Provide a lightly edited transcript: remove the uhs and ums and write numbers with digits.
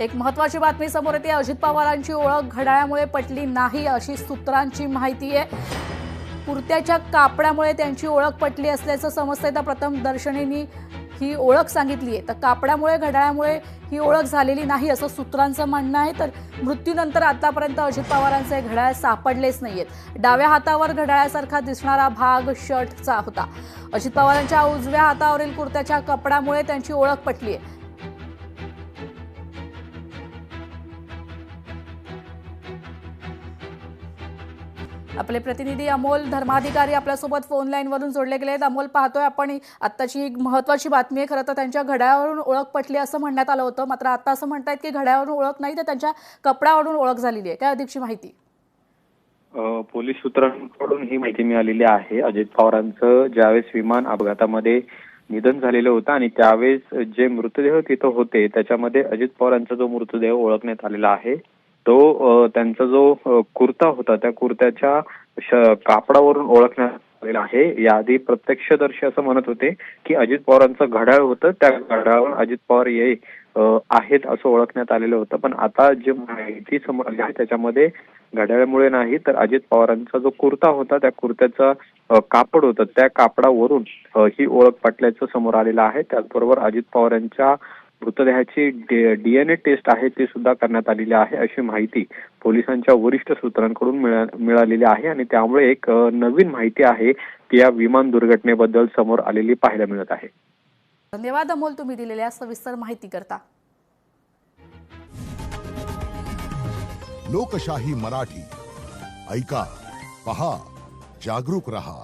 एक महत्त्वाची बातमी समोर येते। अजित पवारांची ओळख घड्याळामुळे पटली नाही अशी सूत्रांची माहिती आहे। कुर्त्याच्या कापडामुळे त्यांची ओळख पटली असल्याचं समजतंय। तर प्रथम दर्शनींनी ही ओळख सांगितली आहे, तर कापडामुळे घड्याळामुळे ही ओळख झालेली नाही असं सूत्रांचं म्हणणं आहे। तर मृत्यूनंतर आतापर्यंत अजित पवारांचे घड्याळ सापडलेच नाहीयेत। डाव्या हातावर घड्याळासारखा दिसणारा भाग शर्टचा होता। अजित पवारांच्या उजव्या हातावरील कुर्त्याच्या कापडामुळे त्यांची ओळख पटली आहे। आपले प्रतिनिधी अमोल धर्माधिकारी आपल्यासोबत फोन लाईनवरून जोडले गेले आहेत। अमोल, पाहतोय आपण आत्ताची एक महत्त्वाची बातमी आहे। खरं तर त्यांच्या घड्याळावरून ओळख पटली असं म्हणण्यात आलं होतं, मात्र आता असं म्हणतायत की घड्याळावरून ओळख नाही तर त्यांच्या कपड्यावरून ओळख झालेली आहे। काय अधिकची माहिती? पोलीस सूत्रांकडून ही माहिती मिळालेली आहे। अजित पवारांचं ज्यावेळेस विमान अपघातामध्ये निधन झालेलं होतं आणि त्यावेळेस जे मृतदेह तिथं होते त्याच्यामध्ये अजित पवारांचा जो मृतदेह ओळखण्यात आलेला आहे तो त्यांचा जो कुर्ता होता त्या कुर्त्याच्या कापडावरून ओळखण्यात आलेला आहे। याआधी प्रत्यक्षदर्शी असं म्हणत होते की अजित पवारांचं घड्याळ होतं, त्या घड्याळावर अजित पवार हे आहेत असं ओळखण्यात आलेलं होतं। पण आता जी माहिती समोर आली आहे त्याच्यामध्ये घड्याळामुळे नाही तर अजित पवारांचा जो कुर्ता होता त्या कुर्त्याचा कापड होतं त्या कापडावरून ही ओळख पटल्याचं समोर आलेलं आहे। त्याचबरोबर अजित पवारांच्या मृतदेहाची DNA टेस्ट आहे ती सुद्धा करण्यात आलेली आहे अशी माहिती पोलिसांच्या वरिष्ठ सूत्रांकडून मिळालेली आहे आणि त्यामुळे एक नवीन माहिती आहे ती या विमान दुर्घटनेबद्दल समोर आलेली पाहायला मिळत आहे। धन्यवाद अमोल, तुम्ही दिलेल्या सविस्तर माहिती करता। लोकशाही मराठी ऐका, पहा, जागरूक रहा।